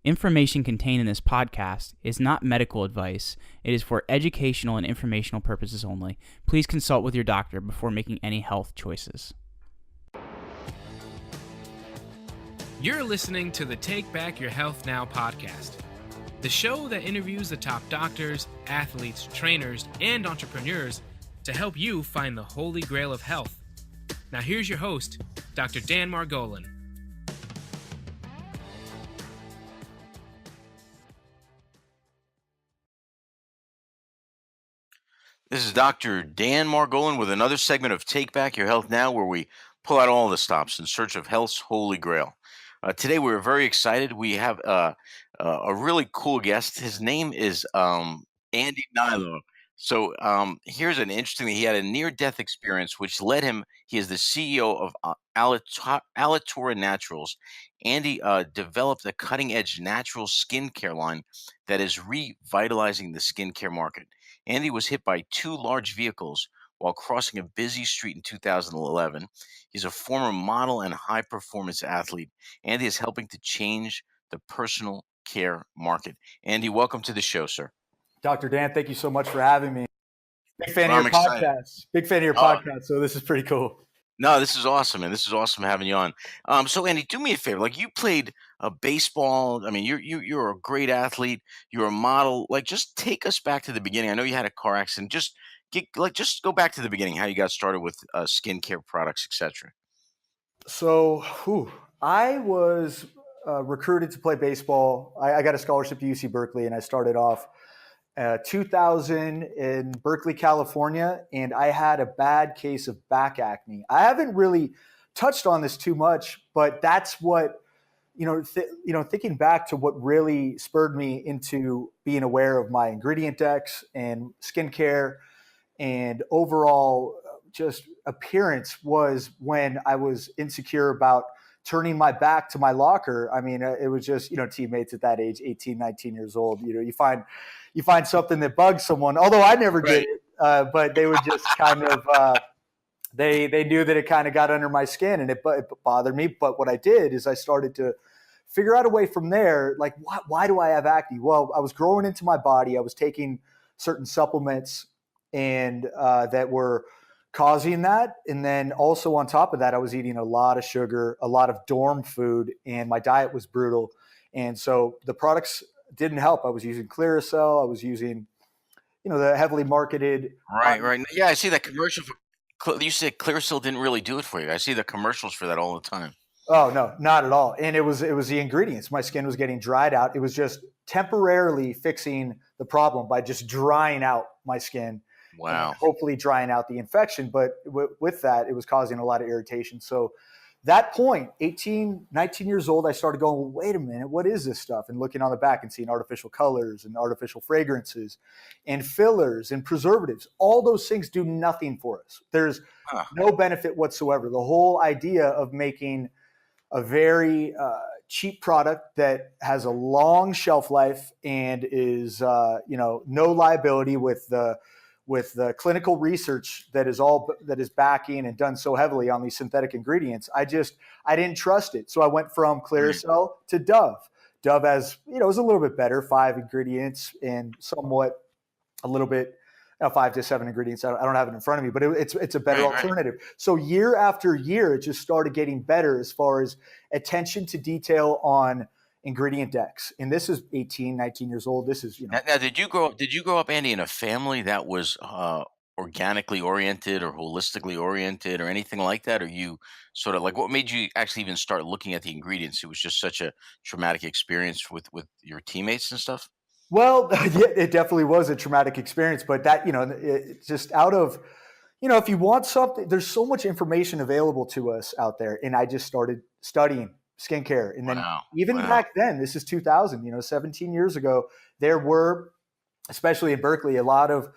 Information contained in this podcast is not medical advice. It is for educational and informational purposes only. Please consult with your doctor before making any health choices. You're listening to the Take Back Your Health Now podcast, the show that interviews the top doctors, athletes, trainers, and entrepreneurs to help you find the holy grail of health. Now here's your host, Dr. Dan Margolin. This is Dr. Dan Margolin with another segment of Take Back Your Health Now, where we pull out all the stops in search of health's holy grail. Today, we're very excited. We have a really cool guest. His name is Andy Hnilo. So here's an interesting thing. He had a near-death experience, which led him. He is the CEO of Alitura Naturals. Andy developed a cutting-edge natural skincare line that is revitalizing the skincare market. Andy was hit by two large vehicles while crossing a busy street in 2011. He's a former model and high-performance athlete. Andy is helping to change the personal care market. Andy, welcome to the show, sir. Dr. Dan, thank you so much for having me. Big fan Well, of your podcast. Big fan of your podcast, so this is pretty cool. No, this is awesome, and this is awesome having you on. So, Andy, do me a favor. Like, you played baseball. I mean, you're a great athlete. You're a model. Like, just take us back to the beginning. I know you had a car accident. Just go back to the beginning. How you got started with skincare products, etc. So, I was recruited to play baseball. I got a scholarship to UC Berkeley, and I started off 2000 in Berkeley, California, and I had a bad case of back acne. I haven't really touched on this too much, but that's what, thinking back to what really spurred me into being aware of my ingredient decks and skincare and overall just appearance was when I was insecure about turning my back to my locker. I mean, it was just, teammates at that age, 18, 19 years old, you find something that bugs someone, although I never did it, but they would just kind of, they knew that it kind of got under my skin and it bothered me. But what I did is I started to figure out a way from there, like, why do I have acne? Well, I was growing into my body. I was taking certain supplements and that were causing that. And then also on top of that, I was eating a lot of sugar, a lot of dorm food, and my diet was brutal. And so the products didn't help. I was using Clearasil. I was using, the heavily marketed. Right. Yeah, I see that commercial for. You said Clearasil didn't really do it for you. I see the commercials for that all the time. Oh no, not at all. And it was the ingredients. My skin was getting dried out. It was just temporarily fixing the problem by just drying out my skin. Wow. Hopefully drying out the infection. But with that, it was causing a lot of irritation. So that point, 18, 19 years old, I started going, well, wait a minute, what is this stuff? And looking on the back and seeing artificial colors and artificial fragrances and fillers and preservatives. All those things do nothing for us. There's no benefit whatsoever. The whole idea of making a very cheap product that has a long shelf life and is, no liability with the clinical research that is backing and done so heavily on these synthetic ingredients, I didn't trust it. So I went from Clearasil to Dove. Dove has, is a little bit better, 5 ingredients and somewhat a little bit, 5 to 7 ingredients. I don't have it in front of me, but it's a better alternative. So year after year, it just started getting better as far as attention to detail on ingredient decks. And this is 18, 19 years old. This is, Now, did you grow up, Andy, in a family that was organically oriented or holistically oriented or anything like that? Or you sort of like, what made you actually even start looking at the ingredients? It was just such a traumatic experience with your teammates and stuff? Well, yeah, it definitely was a traumatic experience, but that, it's just out of, if you want something, there's so much information available to us out there. And I just started studying skincare. And then back then, this is 2000, 17 years ago, there were, especially in Berkeley, a lot of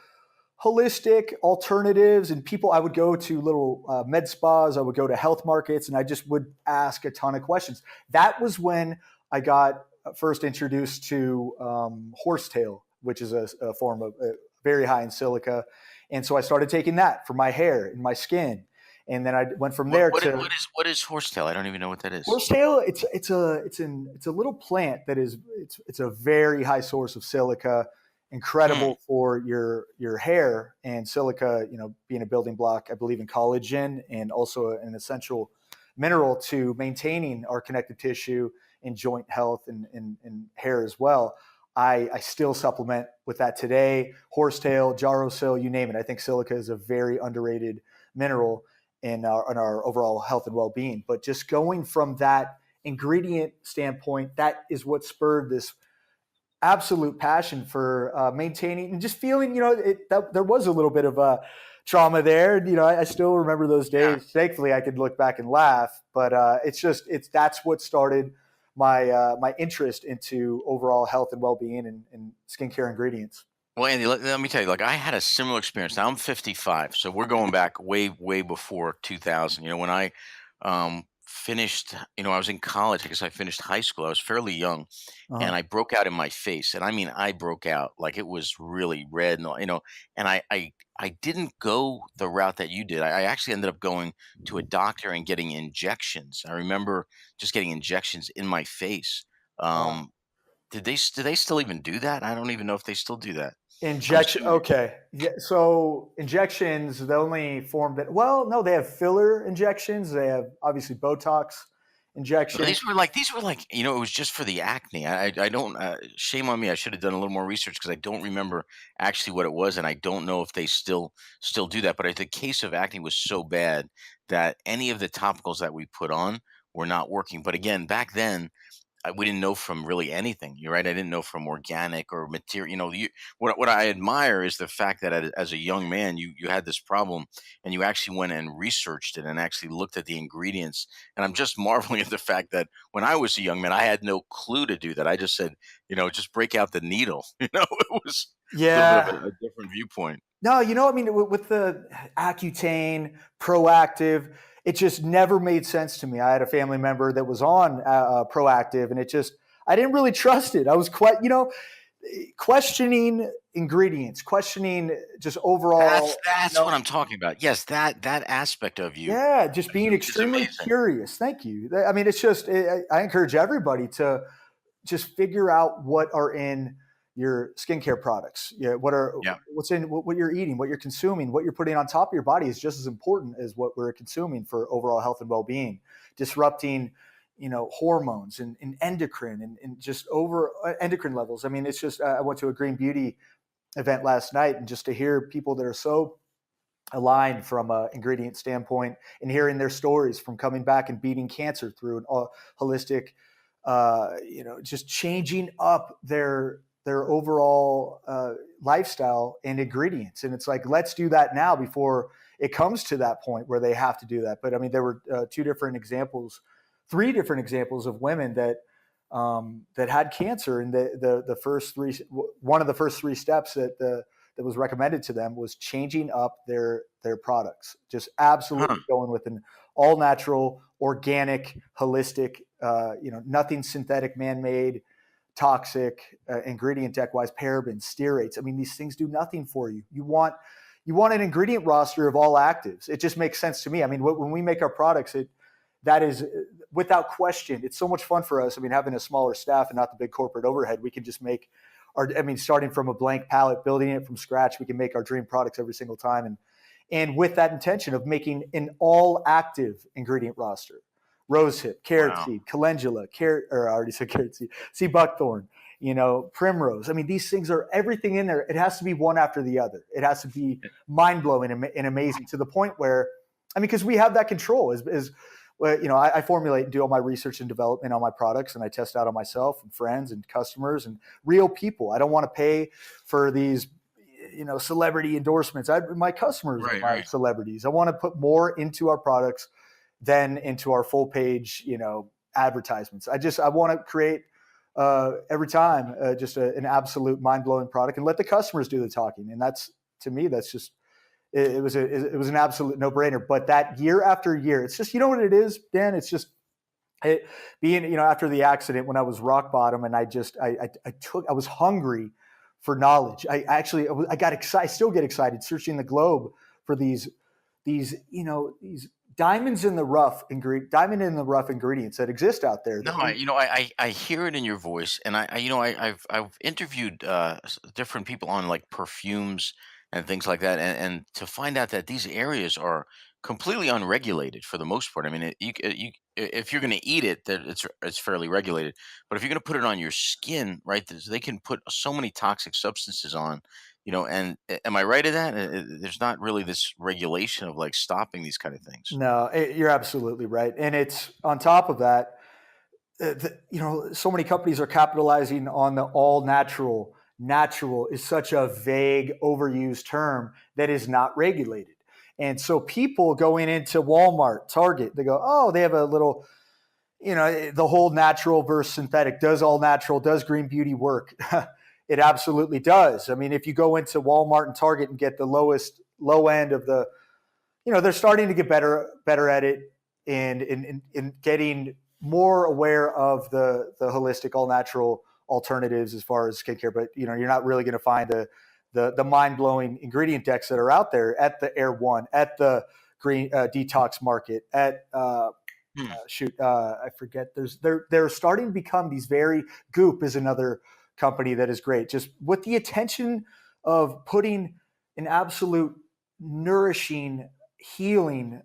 holistic alternatives and people. I would go to little med spas. I would go to health markets and I just would ask a ton of questions. That was when I got first introduced to Horsetail, which is a form of very high in silica. And so I started taking that for my hair and my skin. And then I went from there to what is horsetail? I don't even know what that is. Horsetail. It's a little plant that is it's a very high source of silica, incredible for your hair, and silica, being a building block, I believe, in collagen, and also an essential mineral to maintaining our connective tissue and joint health and hair as well. I still supplement with that today. Horsetail, Jarrosil, you name it. I think silica is a very underrated mineral in our overall health and well-being. But just going from that ingredient standpoint, that is what spurred this absolute passion for maintaining and just feeling, there was a little bit of a trauma there. I still remember those days. Yeah. Thankfully, I could look back and laugh, but that's what started my interest into overall health and well-being and skincare ingredients. Well, Andy, let me tell you, I had a similar experience. Now I'm 55, so we're going back way, way before 2000. When I finished, I was in college. I guess I finished high school. I was fairly young, and I broke out in my face. And I mean, I broke out like it was really red, and I didn't go the route that you did. I actually ended up going to a doctor and getting injections. I remember just getting injections in my face. Do they still even do that? I don't even know if they still do that. Injection. Okay. Yeah. So injections, the only form that, no, they have filler injections. They have obviously Botox injections. These were like, it was just for the acne. I don't, shame on me. I should have done a little more research because I don't remember actually what it was. And I don't know if they still do that. But the case of acne was so bad that any of the topicals that we put on were not working. But again, back then, we didn't know from really anything. You're right. I didn't know from organic or material. What I admire is the fact that as a young man, you had this problem and you actually went and researched it and actually looked at the ingredients. And I'm just marveling at the fact that when I was a young man, I had no clue to do that. I just said, just break out the needle. It was a little bit of a different viewpoint. No, with the Accutane, Proactive, it just never made sense to me. I had a family member that was on Proactive, and I didn't really trust it. I was quite, questioning ingredients, questioning just overall. That's what I'm talking about. Yes, that aspect of you. Yeah, just being extremely curious. Thank you. I mean, it's just, I encourage everybody to just figure out what are in your skincare products. What's in what you're eating, what you're consuming, what you're putting on top of your body is just as important as what we're consuming for overall health and well-being. Disrupting, hormones and endocrine and just over endocrine levels. I mean, it's just, I went to a green beauty event last night, and just to hear people that are so aligned from an ingredient standpoint and hearing their stories from coming back and beating cancer through an holistic, just changing up their overall lifestyle and ingredients. And it's like, let's do that now before it comes to that point where they have to do that. But I mean, there were three different examples of women that had cancer. And the first three, one of the first three steps that was recommended to them was changing up their products, just absolutely going with an all natural, organic, holistic, nothing synthetic, man-made, toxic, ingredient deck-wise, parabens, stearates. I mean, these things do nothing for you. You want an ingredient roster of all actives. It just makes sense to me. I mean, when we make our products, that is without question. It's so much fun for us. I mean, having a smaller staff and not the big corporate overhead, we can just make starting from a blank palette, building it from scratch, we can make our dream products every single time. And with that intention of making an all active ingredient roster. Rosehip, carrot seed, calendula, I already said carrot seed, sea buckthorn, primrose. I mean, these things are everything in there. It has to be one after the other. It has to be mind-blowing and amazing to the point where, because we have that control I formulate and do all my research and development on my products, and I test out on myself and friends and customers and real people. I don't want to pay for these, celebrity endorsements. My customers are my celebrities. I want to put more into our products than into our full page, advertisements. I want to create every time just an absolute mind-blowing product and let the customers do the talking. And to me, that's just, it was an absolute no-brainer. But that year after year, it's just, what it is, Dan? It's just being, after the accident when I was rock bottom, and I was hungry for knowledge. I got excited, I still get excited searching the globe for these these diamonds in the rough ingredients that exist out there. No, I hear it in your voice, and I've interviewed different people on like perfumes and things like that, and to find out that these areas are completely unregulated for the most part. I mean, if you're going to eat it, that it's fairly regulated, but if you're going to put it on your skin, right, they can put so many toxic substances on. And am I right in that? There's not really this regulation of like stopping these kind of things. No, you're absolutely right. And it's on top of that, so many companies are capitalizing on the all natural. Natural is such a vague, overused term that is not regulated. And so people going into Walmart, Target, they go, oh, they have a little, the whole natural versus synthetic. Does all natural, does green beauty work? It absolutely does. I mean, if you go into Walmart and Target and get the low end of the, they're starting to get better at it and in getting more aware of the holistic, all natural alternatives as far as skincare. But you're not really going to find the mind blowing ingredient decks that are out there at the Air One, at the Green Detox Market, at I forget. They're starting to become these very. Goop is another company that is great, just with the attention of putting an absolute nourishing, healing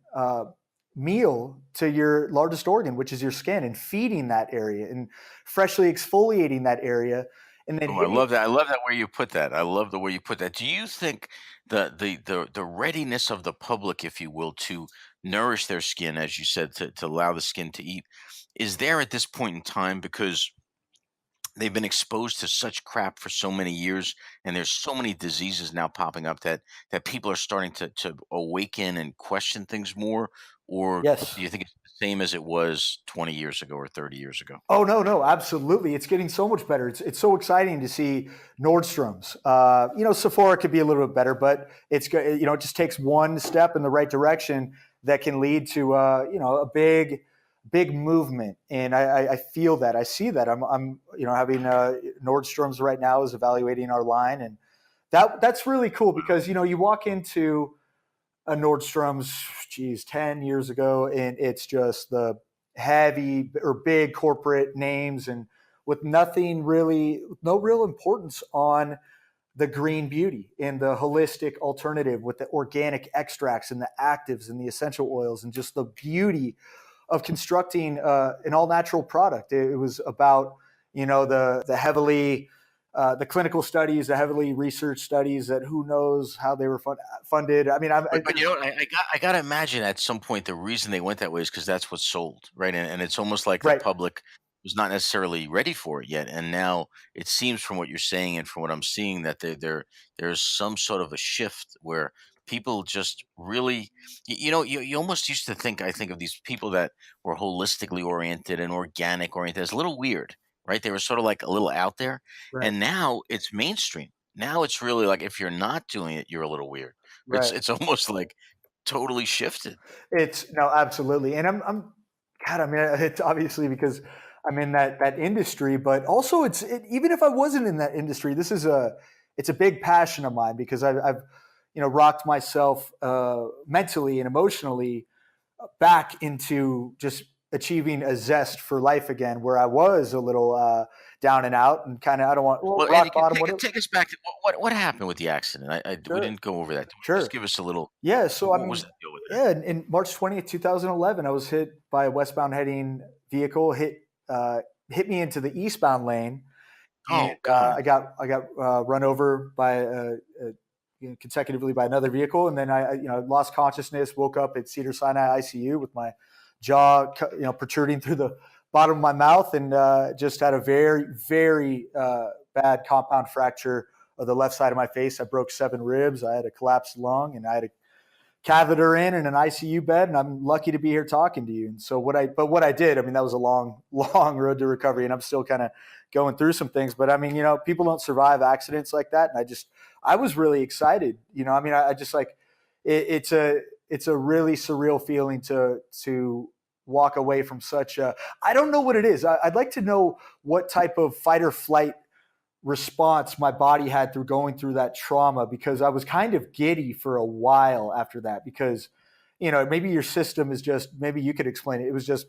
meal to your largest organ, which is your skin, and feeding that area and freshly exfoliating that area. And then I love that. I love that way you put that. I love the way you put that. Do you think the readiness of the public, if you will, to nourish their skin, as you said, to allow the skin to eat, is there at this point in time because they've been exposed to such crap for so many years, and there's so many diseases now popping up that people are starting to awaken and question things more? Or Yes. do you think it's the same as it was 20 years ago or 30 years ago? Oh, no, absolutely. It's getting so much better. It's so exciting to see Nordstrom's. Sephora could be a little bit better, but it just takes one step in the right direction that can lead to a big movement. And I feel that. I see that. I'm having Nordstrom's right now is evaluating our line, and that's really cool because you walk into a Nordstrom's, 10 years ago, and it's just the heavy or big corporate names, and with no real importance on the green beauty and the holistic alternative with the organic extracts and the actives and the essential oils and just the beauty of constructing an all natural product. It was about the heavily the clinical studies, the heavily researched studies that who knows how they were funded. I mean, but I got to imagine at some point the reason they went that way is because that's what's sold, right? And it's almost like the right. public was not necessarily ready for it yet. And now it seems from what you're saying and from what I'm seeing that there's some sort of a shift where people just really, you almost used to think, I think of these people that were holistically oriented and organic oriented as a little weird, right? They were sort of like a little out there. Right. And now it's mainstream. Now it's really like if you're not doing it, you're a little weird. Right. It's almost like totally shifted. No, absolutely. And I'm God, I mean, it's obviously because I'm in that industry, but also even if I wasn't in that industry, it's a big passion of mine because I've rocked myself mentally and emotionally back into just achieving a zest for life again, where I was a little down and out and kind of, I don't want rock bottom. Take us back to what happened with the accident. Sure. We didn't go over that. Sure. Just give us a little. Yeah. So what was the deal with that? In March 20th, 2011, I was hit by a westbound heading vehicle, hit me into the eastbound lane. Oh, God. I got run over by consecutively by another vehicle, and then I lost consciousness, woke up at Cedars-Sinai ICU with my jaw protruding through the bottom of my mouth, and just had a very, very bad compound fracture of the left side of my face. I broke 7 ribs. I had a collapsed lung, and I had a catheter in an ICU bed, and I'm lucky to be here talking to you. And so what I did, I mean, that was a long, long road to recovery, and I'm still kind of going through some things. But I mean, people don't survive accidents like that, and I was really excited. I mean, I just like it's a really surreal feeling to walk away from such a, I don't know what it is. I'd like to know what type of fight or flight response my body had through going through that trauma, because I was kind of giddy for a while after that, because maybe your system is just, maybe you could explain it. It was just,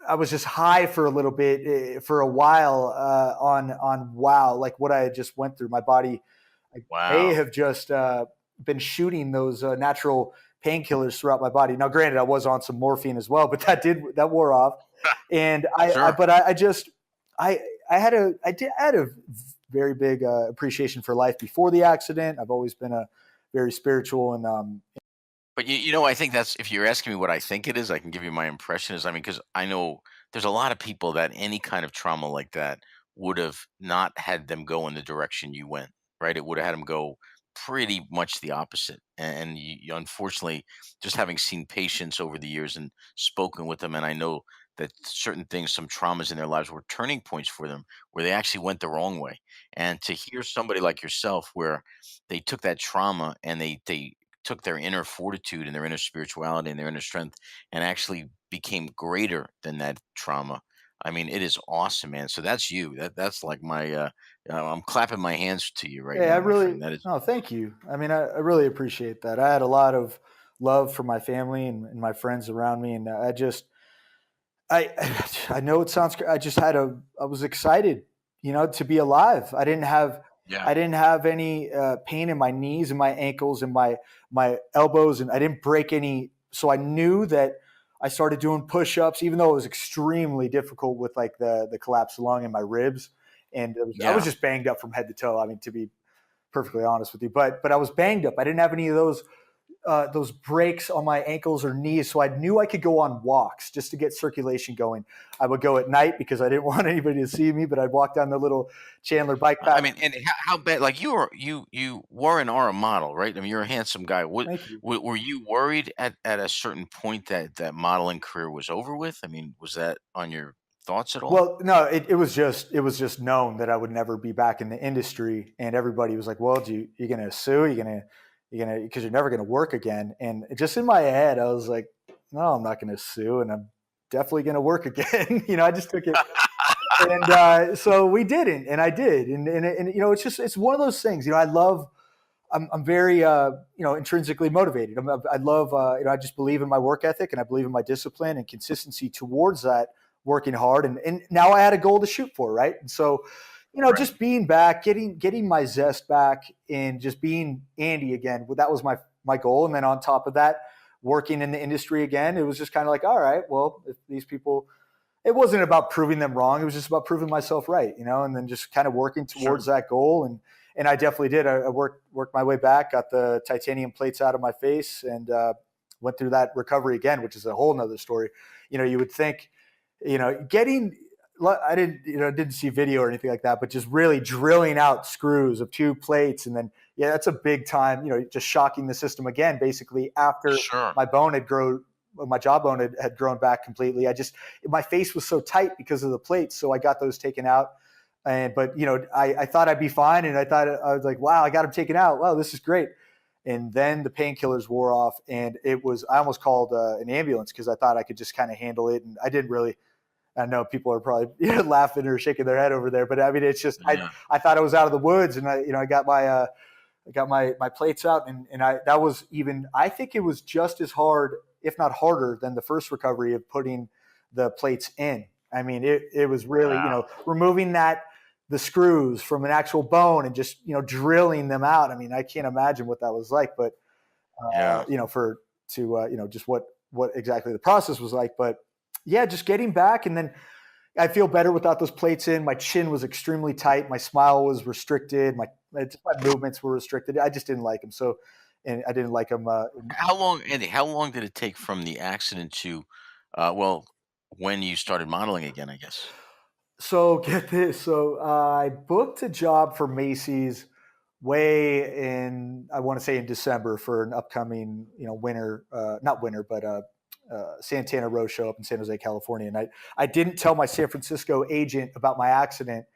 I was just high for a little bit, for a while, on wow, like what I had just went through. My body may Wow. have just been shooting those natural painkillers throughout my body. Now, granted, I was on some morphine as well, but that wore off. And Sure. I had a very big appreciation for life before the accident. I've always been a very spiritual and But I think that's, if you're asking me what I think it is, I can give you my impression is, I mean, because I know there's a lot of people that any kind of trauma like that would have not had them go in the direction you went, right? It would have had them go pretty much the opposite. And you unfortunately, just having seen patients over the years and spoken with them, and I know that certain things, some traumas in their lives were turning points for them where they actually went the wrong way. And to hear somebody like yourself where they took that trauma and they took their inner fortitude and their inner spirituality and their inner strength and actually became greater than that trauma. I mean, it is awesome, man. So that's you. That's like my I'm clapping my hands to you right hey, I now, my really, friend. That is no, thank you. I mean, I really appreciate that. I had a lot of love for my family and my friends around me, and I I know it sounds I just I was excited, to be alive. yeah. I didn't have any pain in my knees and my ankles and my elbows, and I didn't break any. So I knew that I started doing push-ups, even though it was extremely difficult with like the collapsed lung and my ribs, and I was Yeah. just banged up from head to toe. I mean, to be perfectly honest with you, but I was banged up. I didn't have any of those breaks on my ankles or knees. So I knew I could go on walks just to get circulation going. I would go at night because I didn't want anybody to see me, but I'd walk down the little Chandler bike I path. mean, and how bad? Like you were and are a model, right? I mean, you're a handsome guy. Thank you. Were you worried at a certain point that that modeling career was over with? I mean, was that on your thoughts at all? Well, no, it was just known that I would never be back in the industry, and everybody was like, "Well, you gonna sue? You gonna because you're never gonna work again." And just in my head, I was like, "No, I'm not gonna sue, and I'm definitely gonna work again." I just took it. And so we didn't, and I did, and it's one of those things. I'm very intrinsically motivated. I love I just believe in my work ethic, and I believe in my discipline and consistency towards that, working hard, and now I had a goal to shoot for, right? And so Right. just being back, getting my zest back, and just being Andy again. Well, that was my goal, and then on top of that, working in the industry again. It was just kind of like, all right, well, if these people, it wasn't about proving them wrong. It was just about proving myself right, and then just kind of working Sure. towards that goal. And I definitely did. I worked my way back, got the titanium plates out of my face, and went through that recovery again, which is a whole nother story. You would think, getting, I didn't see video or anything like that, but just really drilling out screws of two plates. And then, yeah, that's a big time, just shocking the system again, basically after Sure. my bone had grown, my jawbone had grown back completely. My face was so tight because of the plates. So I got those taken out. But I thought I'd be fine. And I was like, wow, I got them taken out. Wow, this is great. And then the painkillers wore off, and I almost called an ambulance because I thought I could just kind of handle it. And I didn't really. I know people are probably laughing or shaking their head over there, but I mean, it's just, Yeah. I thought I was out of the woods, and I got my plates out, and that was even, I think it was just as hard, if not harder, than the first recovery of putting the plates in. I mean, it was really, Wow. removing the screws from an actual bone and just, drilling them out. I mean, I can't imagine what that was like, but, Yeah. just what exactly the process was like. But yeah, just getting back. And then I feel better without those plates in. My chin was extremely tight. My smile was restricted. My movements were restricted. I just didn't like them. So, and I didn't like them. How long, Andy? How long did it take from the accident to, well, when you started modeling again? I guess. So get this. So I booked a job for Macy's way in, I want to say in December, for an upcoming, winter, not winter, but Santana Row show up in San Jose, California. And I didn't tell my San Francisco agent about my accident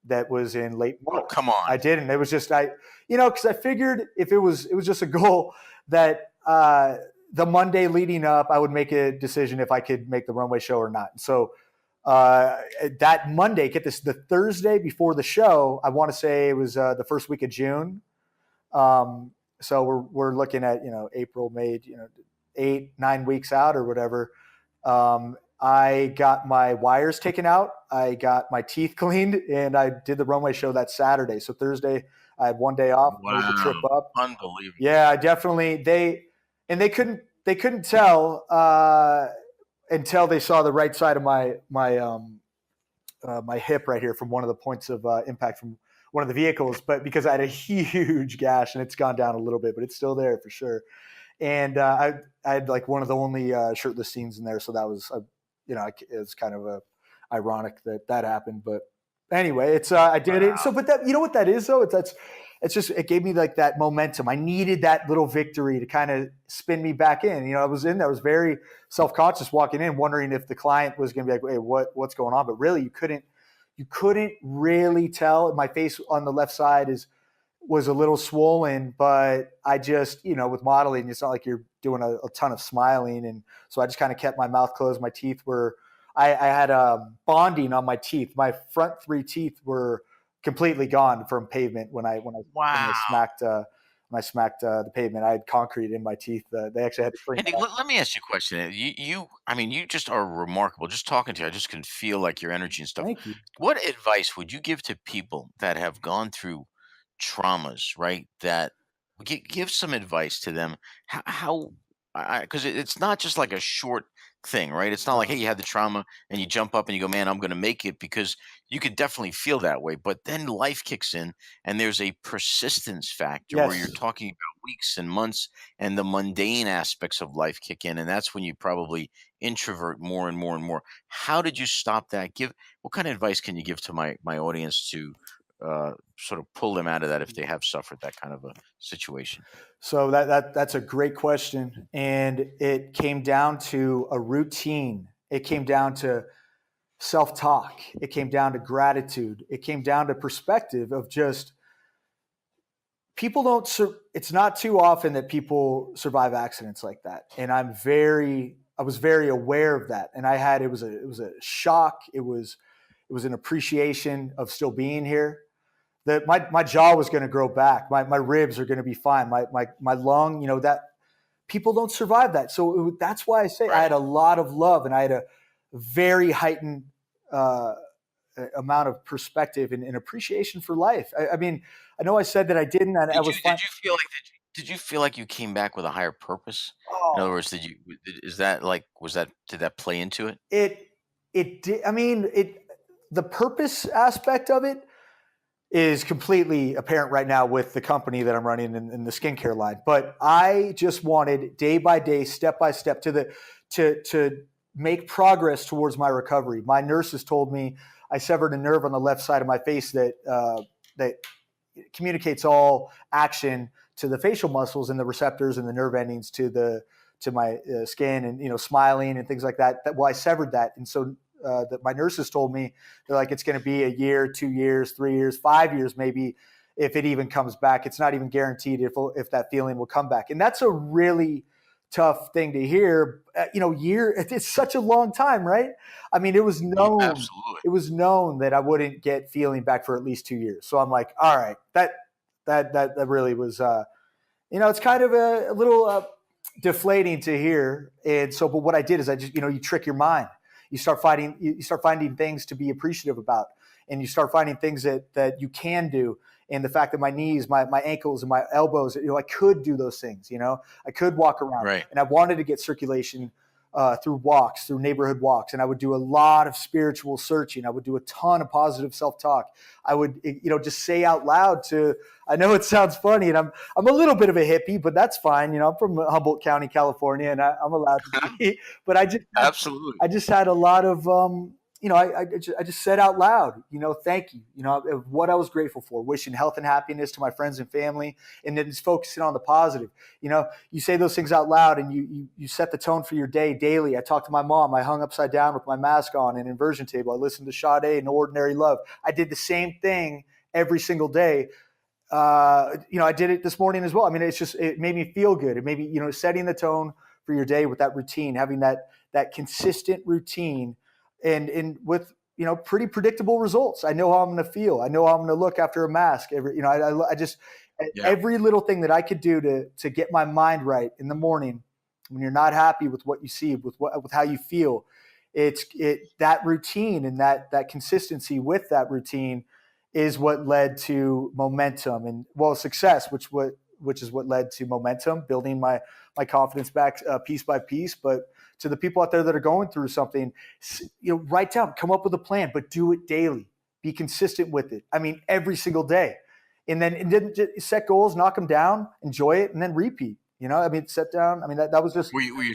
that was in late Oh, March. come on. I didn't. It was just, because I figured if it was just a goal that the Monday leading up, I would make a decision if I could make the runway show or not. So that Monday, get this, the Thursday before the show, I want to say it was the first week of June. So we're looking at, April, May, 8-9 weeks out or whatever, I got my wires taken out. I got my teeth cleaned, and I did the runway show that Saturday. So Thursday, I had one day off, made the trip Wow. up. Unbelievable. Yeah, I definitely, they couldn't tell until they saw the right side of my hip right here from one of the points of impact from one of the vehicles, but because I had a huge gash and it's gone down a little bit, but it's still there for sure. And I had like one of the only shirtless scenes in there. So that was, it's kind of ironic that happened, but anyway, it's, I did it. So, but that, you know what that is though? It's just, it gave me like that momentum. I needed that little victory to kind of spin me back in. I was in there, I was very self-conscious walking in, wondering if the client was going to be like, hey, what's going on? But really you couldn't really tell. My face on the left side was a little swollen, but I just, with modeling, it's not like you're doing a ton of smiling. And so I just kind of kept my mouth closed. My teeth were, I had bonding on my teeth. My front 3 teeth were completely gone from pavement when I smacked the pavement. I had concrete in my teeth. They actually had to bring Andy, let me ask you a question. You just are remarkable. Just talking to you, I just can feel like your energy and stuff. Thank you. What advice would you give to people that have gone through traumas, right? That give some advice to them. How because it's not just like a short thing, right? It's not like, hey, you had the trauma and you jump up and you go, man, I'm going to make it, because you could definitely feel that way. But then life kicks in and there's a persistence factor where you're Yes. talking about weeks and months, and the mundane aspects of life kick in. And that's when you probably introvert more and more and more. How did you stop that? What kind of advice can you give to my audience to sort of pull them out of that if they have suffered that kind of a situation? So that's a great question. And it came down to a routine. It came down to self-talk. It came down to gratitude. It came down to perspective of just it's not too often that people survive accidents like that. And I was very aware of that. And it was a shock. It was an appreciation of still being here. That my jaw was going to grow back. My ribs are going to be fine. My lung, that people don't survive that. So that's why I say I had a lot of love, and I had a very heightened amount of perspective and appreciation for life. I mean, I know I said that I didn't. And Did you feel like you came back with a higher purpose? In other Oh, words, did that play into it? it did. I mean, the purpose aspect of it is completely apparent right now with the company that I'm running in the skincare line. But I just wanted day by day, step by step to make progress towards my recovery. My nurses told me I severed a nerve on the left side of my face that communicates all action to the facial muscles and the receptors and the nerve endings to my skin, and smiling and things like that. Well, I severed that, and so that my nurses told me, they're like, it's going to be a year, 2 years, 3 years, 5 years, maybe, if it even comes back. It's not even guaranteed if that feeling will come back. And that's a really tough thing to hear. It's such a long time, right? I mean, it was known, Absolutely. it was known that I wouldn't get feeling back for at least 2 years. So I'm like, all right, that really was, it's kind of a little deflating to hear. And so, but what I did is I just, you trick your mind. You start finding things to be appreciative about, and you start finding things that you can do. And the fact that my knees, my ankles, and my elbows, I could do those things. I could walk around, Right. and I wanted to get circulation through neighborhood walks, and I would do a lot of spiritual searching. I would do a ton of positive self-talk. I would, just say out loud I know it sounds funny, and I'm a little bit of a hippie, but that's fine. I'm from Humboldt County, California, and I'm allowed to be. But Absolutely. I just had a lot of, I just said out loud, thank you, what I was grateful for, wishing health and happiness to my friends and family, and then just focusing on the positive. You say those things out loud, and you set the tone for your day daily. I talked to my mom. I hung upside down with my mask on an inversion table. I listened to Sade and Ordinary Love. I did the same thing every single day. I did it this morning as well. I mean, it made me feel good. It made me, setting the tone for your day with that routine, having that consistent routine, and with, pretty predictable results. I know how I'm going to feel. I know how I'm going to look after a mask. Every little thing that I could do to get my mind right in the morning, when you're not happy with what you see, with how you feel, that routine and that consistency with that routine is what led to momentum and success, which is what led to momentum, building my confidence back piece by piece. But to the people out there that are going through something, write down, come up with a plan, but do it daily. Be consistent with it. I mean, every single day. And then set goals, knock them down, enjoy it, and then repeat. I mean, set down. I mean, that was just. Were you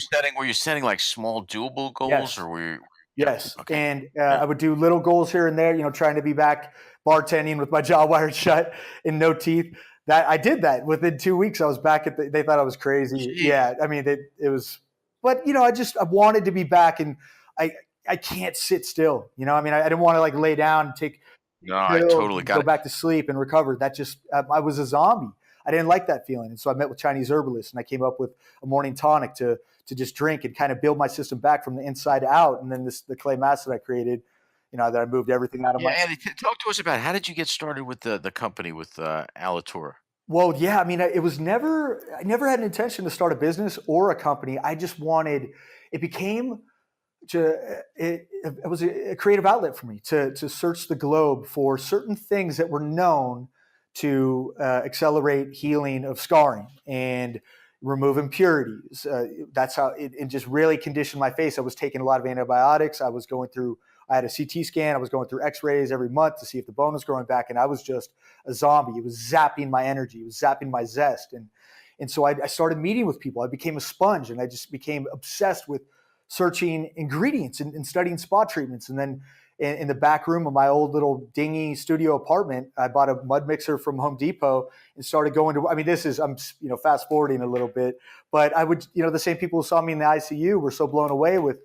setting like small doable goals, yes. or were you? Yes. Okay. And I would do little goals here and there, trying to be back bartending with my jaw wired shut and no teeth. That I did that within 2 weeks. I was back they thought I was crazy. Jeez. Yeah. I mean, it was, but I wanted to be back, and I can't sit still. I mean, I didn't want to like lay down and take. No, I totally got go it. back to sleep and recover. That just, I was a zombie. I didn't like that feeling. And so I met with Chinese herbalists, and I came up with a morning tonic to just drink and kind of build my system back from the inside out. And then the clay mask that I created, that I moved everything out of my. And talk to us about, how did you get started with the company with Alitura? Well, yeah, I mean, I never had an intention to start a business or a company. I just wanted, it was a creative outlet for me to search the globe for certain things that were known to accelerate healing of scarring and remove impurities. That's how it just really conditioned my face. I was taking a lot of antibiotics. I had a CT scan. I was going through x-rays every month to see if the bone was growing back. And I was just a zombie. It was zapping my energy. It was zapping my zest. And so I started meeting with people. I became a sponge, and I just became obsessed with searching ingredients and studying spa treatments. And then in the back room of my old little dingy studio apartment, I bought a mud mixer from Home Depot and started going to, I mean, I'm fast forwarding a little bit, but I would, the same people who saw me in the ICU were so blown away with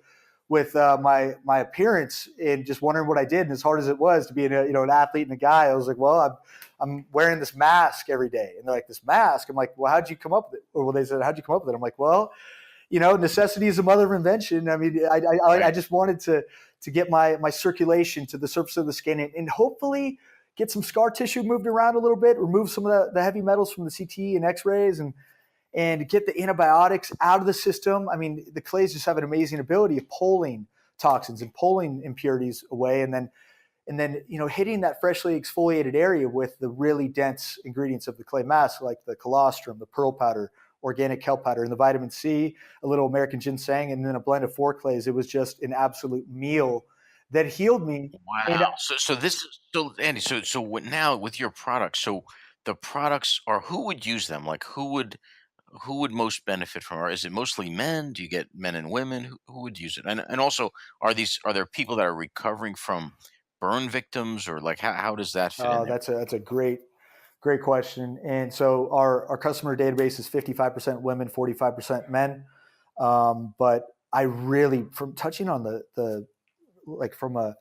my appearance and just wondering what I did. And as hard as it was to be an athlete and a guy, I was like, well, I'm wearing this mask every day. And they're like, this mask? I'm like, well, how'd you come up with it? Or they said, how'd you come up with it? I'm like, well, necessity is the mother of invention. I mean, I just wanted to get my circulation to the surface of the skin and hopefully get some scar tissue moved around a little bit, remove some of the heavy metals from the CT and x-rays, and get the antibiotics out of the system. I mean, the clays just have an amazing ability of pulling toxins and pulling impurities away, and then hitting that freshly exfoliated area with the really dense ingredients of the clay mask, like the colostrum, the pearl powder, organic kelp powder, and the vitamin C, a little American ginseng, and then a blend of 4 clays. It was just an absolute meal that healed me. Wow. So Andy, so now with your products, so the products are, who would use them? Like who would most benefit from, or is it mostly men? Do you get men and women? Who would use it? And also, are there people that are recovering from burn victims, or like how does that fit in there? That's a great question. And so our customer database is 55% women, 45% men. But I really, from touching on the like from a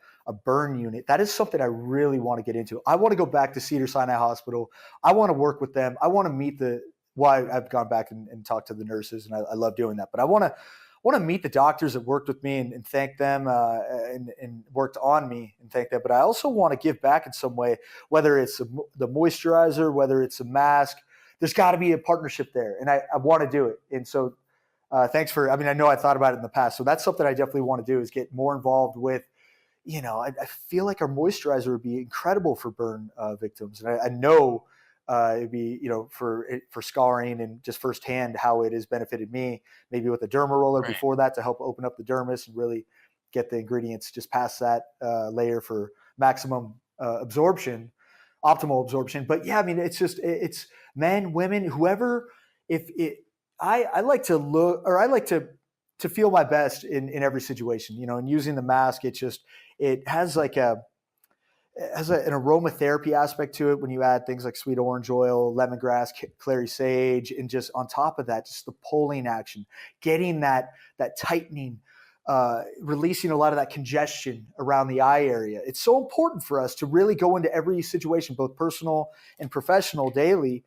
burn unit, that is something I really want to get into. I want to go back to Cedars-Sinai Hospital. I want to work with them. I want to meet I've gone back and talked to the nurses, and I love doing that. But I want to meet the doctors that worked with me and thank them and worked on me and thank them. But I also want to give back in some way, whether it's the moisturizer, whether it's a mask. There's got to be a partnership there, and I want to do it. And so thanks for, I know I thought about it in the past. So that's something I definitely want to do, is get more involved with, I feel like our moisturizer would be incredible for burn victims. And I know it'd be, for scarring, and just firsthand how it has benefited me, maybe with a derma roller before that to help open up the dermis and really get the ingredients just past that layer for maximum absorption, optimal absorption. But yeah, it's men, women, whoever, I like to look, or I like to feel my best in every situation, and using the mask, it has like an aromatherapy aspect to it when you add things like sweet orange oil, lemongrass, clary sage, and just on top of that, just the pulling action, getting that tightening, releasing a lot of that congestion around the eye area. It's so important for us to really go into every situation, both personal and professional, daily,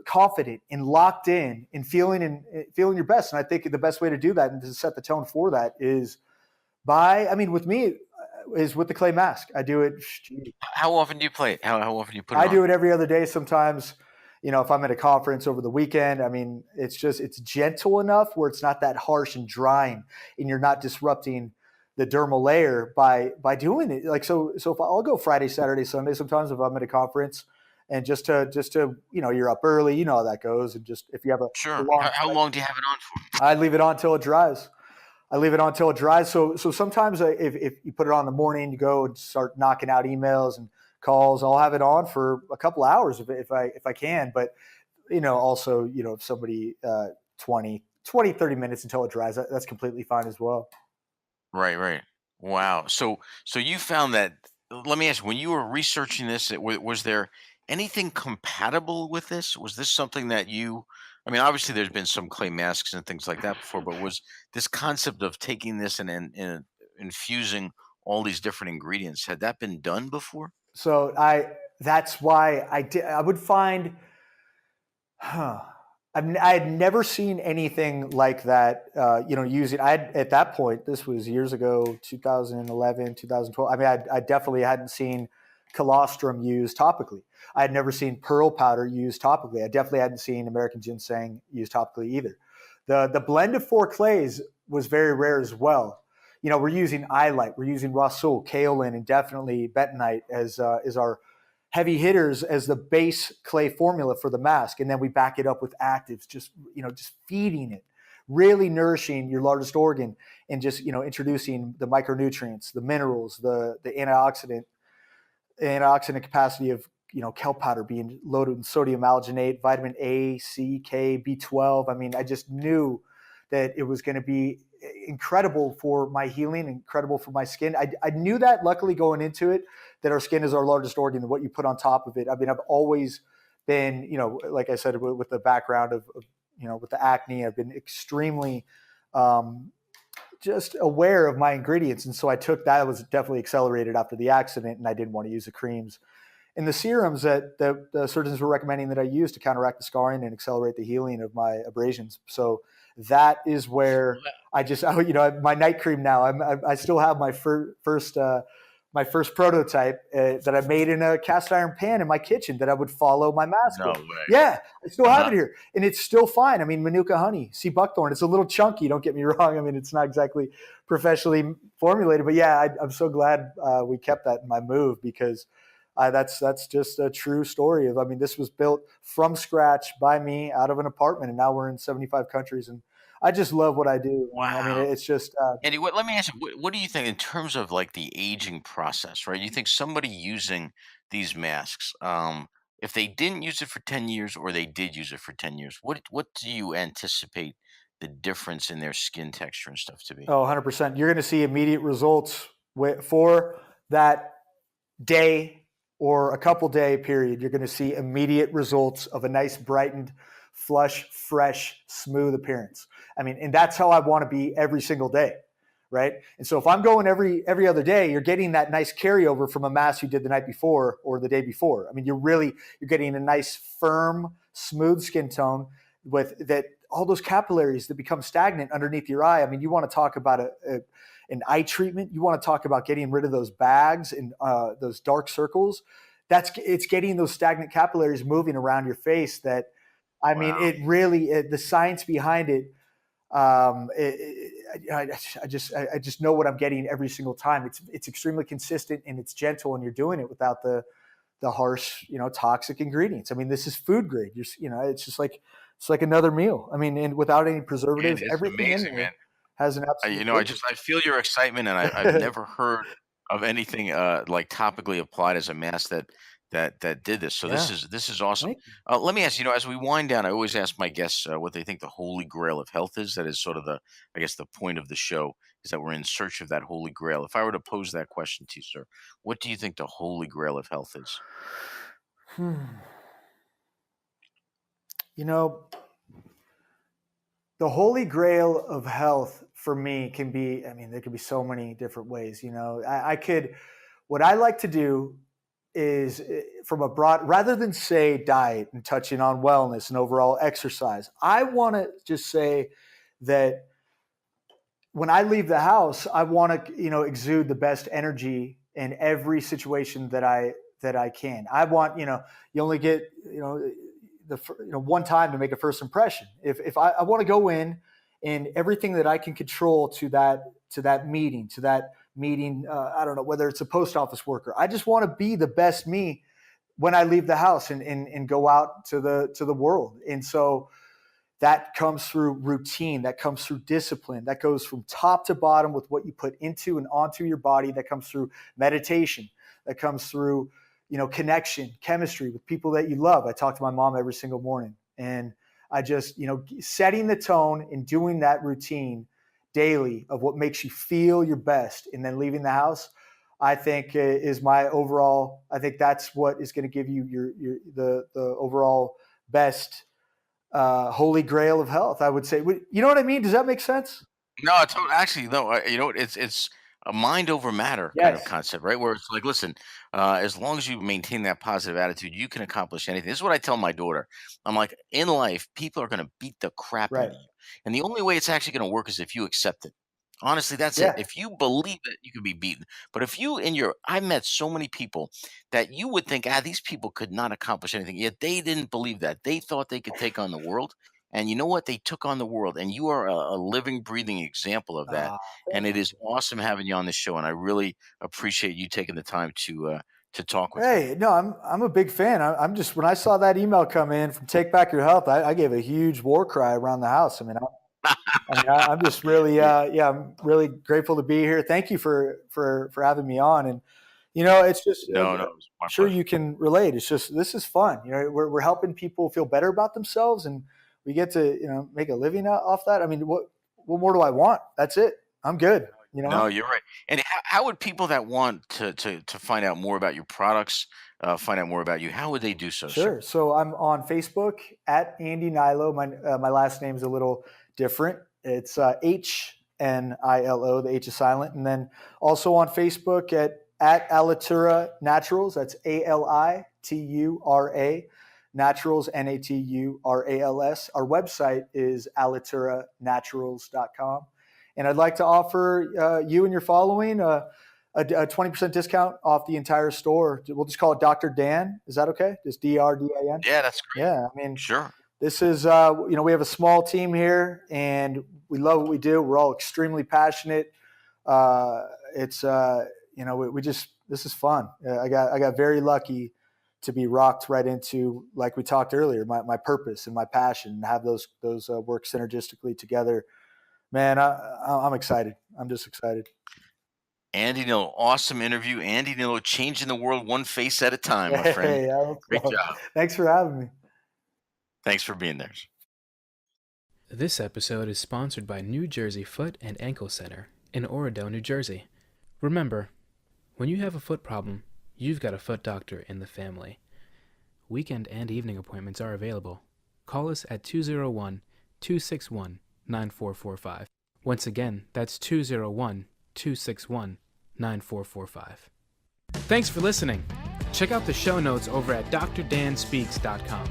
confident and locked in and feeling your best. And I think the best way to do that and to set the tone for that is with me, is with the clay mask. I do it. How often do you play it? How often do you put it on? I do it every other day. Sometimes, if I'm at a conference over the weekend, I mean, it's gentle enough where it's not that harsh and drying, and you're not disrupting the dermal layer by doing it. Like, so if I'll go Friday, Saturday, Sunday, sometimes if I'm at a conference, and just to, you're up early, you know how that goes. And just, if you have a Sure. long, How long do you have it on for? I leave it on until it dries. So sometimes if you put it on in the morning, you go and start knocking out emails and calls, I'll have it on for a couple hours if I can. But, also, if somebody 30 minutes until it dries, that's completely fine as well. Right, right. Wow. So you found that, let me ask you, when you were researching this, was there anything compatible with this? Was this something that I mean, obviously there's been some clay masks and things like that before, but was this concept of taking this and infusing all these different ingredients, had that been done before? So that's why I would find, I had never seen anything like that, using, at that point, this was years ago, 2011, 2012. I mean, I definitely hadn't seen colostrum used topically. I had never seen pearl powder used topically. I definitely hadn't seen American ginseng used topically either. The blend of 4 clays was very rare as well. We're using iLite, we're using Rasul, kaolin, and definitely bentonite as our heavy hitters as the base clay formula for the mask. And then we back it up with actives, just feeding it, really nourishing your largest organ, and just, introducing the micronutrients, the minerals, the antioxidant capacity of, kelp powder being loaded with sodium alginate, vitamin A, C, K, B12. I mean, I just knew that it was going to be incredible for my healing, incredible for my skin. I knew that, luckily, going into it, that our skin is our largest organ, and what you put on top of it. I mean, I've always been, like I said, with the background of with the acne, I've been extremely just aware of my ingredients. And so I took that. It was definitely accelerated after the accident, and I didn't want to use the creams and the serums that the surgeons were recommending that I use to counteract the scarring and accelerate the healing of my abrasions. So that is where I just, my night cream now, I still have my first prototype that I made in a cast iron pan in my kitchen that I would follow my mask No with. way. Yeah, I still have it here, and it's still fine. I mean, Manuka honey, sea buckthorn. It's a little chunky. Don't get me wrong. I mean, it's not exactly professionally formulated, but yeah, I'm so glad we kept that in my move, because that's just a true story of, I mean, this was built from scratch by me out of an apartment, and now we're in 75 countries, and I just love what I do. Wow. I mean, it's just. Andy, let me ask you, what do you think in terms of like the aging process, right? You think somebody using these masks, if they didn't use it for 10 years or they did use it for 10 years, what do you anticipate the difference in their skin texture and stuff to be? Oh, 100%. You're going to see immediate results for that day or a couple day period. You're going to see immediate results of a nice, brightened, flush, fresh, smooth appearance. I mean, and that's how I want to be every single day, right? And so if I'm going every other day, you're getting that nice carryover from a mask you did the night before or the day before. I mean, you're getting a nice, firm, smooth skin tone with that, all those capillaries that become stagnant underneath your eye. I mean, you want to talk about an eye treatment. You want to talk about getting rid of those bags and those dark circles. It's getting those stagnant capillaries moving around your face. That, I mean, it really, the science behind it. I just know what I'm getting every single time. It's extremely consistent, and it's gentle, and you're doing it without the harsh, toxic ingredients. I mean, this is food grade. It's just like, it's like another meal. I mean, and without any preservatives, everything amazing, in there man. has an absolute. I feel your excitement, and I've never heard of anything like topically applied as a mask that did this. So this is awesome. Let me ask, as we wind down, I always ask my guests what they think the holy grail of health is. That is sort of I guess the point of the show is that we're in search of that holy grail. If I were to pose that question to you, sir, what do you think the holy grail of health is? The holy grail of health for me can be, I mean, there could be so many different ways. What I like to do is, from a broad, rather than say diet and touching on wellness and overall exercise, I want to just say that when I leave the house, I want to, exude the best energy in every situation that I can. I want, you only get, one time to make a first impression. If I want to go in and everything that I can control to that meeting, I don't know, whether it's a post office worker, I just want to be the best me when I leave the house and go out to the world. And so that comes through routine, that comes through discipline, that goes from top to bottom with what you put into and onto your body, that comes through meditation, that comes through, connection, chemistry with people that you love. I talk to my mom every single morning, and I just, setting the tone and doing that routine daily of what makes you feel your best, and then leaving the house, I think is my overall. I think that's what is going to give you the overall best holy grail of health. I would say. You know what I mean? Does that make sense? No, it's actually no. It's a mind over matter kind of Yes. concept, right? Where it's like, listen, as long as you maintain that positive attitude, you can accomplish anything. This is what I tell my daughter. I'm like, in life, people are going to beat the crap out Right. of you, and the only way it's actually going to work is if you accept it. Honestly, that's it. Yeah. If you believe that you can be beaten, but if you I've met so many people that you would think, these people could not accomplish anything. Yet they didn't believe that. They thought they could take on the world. And you know what? They took on the world, and you are a living, breathing example of that. And it is awesome having you on the show, and I really appreciate you taking the time to talk with me. Hey, no, I'm a big fan. I'm just, when I saw that email come in from Take Back Your Health, I gave a huge war cry around the house. I'm just really, I'm really grateful to be here. Thank you for having me on. And it's just, No, it was my I'm sure pleasure. you can relate. It's just, this is fun. We're helping people feel better about themselves, and we get to make a living off that. I mean, what more do I want? That's it. I'm good. No, you're right. And how would people that want to find out more about your products, find out more about you, how would they do so, sir? Sure. So I'm on Facebook at Andy Hnilo. My last name is a little different. It's Hnilo. The H is silent. And then also on Facebook at Alitura Naturals. That's Alitura Naturals, Naturals. Our website is alituraNaturals.com. And I'd like to offer you and your following a 20% discount off the entire store. We'll just call it Dr. Dan. Is that okay? Just DRDAN? Yeah, that's great. Yeah, I mean, Sure. this is, we have a small team here, and we love what we do. We're all extremely passionate. This is fun. I got very lucky to be rocked right into, like we talked earlier, my purpose and my passion, and have those work synergistically together. Man, I'm excited. I'm just excited. Andy Hnilo, awesome interview. Andy Hnilo, changing the world one face at a time, my friend. Great job. Thanks for having me. Thanks for being there. This episode is sponsored by New Jersey Foot and Ankle Center in Oradell, New Jersey. Remember, when you have a foot problem, you've got a foot doctor in the family. Weekend and evening appointments are available. Call us at 201-261-9445. Once again, that's 201-261-9445. Thanks for listening. Check out the show notes over at drdanspeaks.com.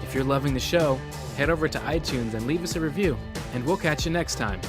If you're loving the show, head over to iTunes and leave us a review, and we'll catch you next time.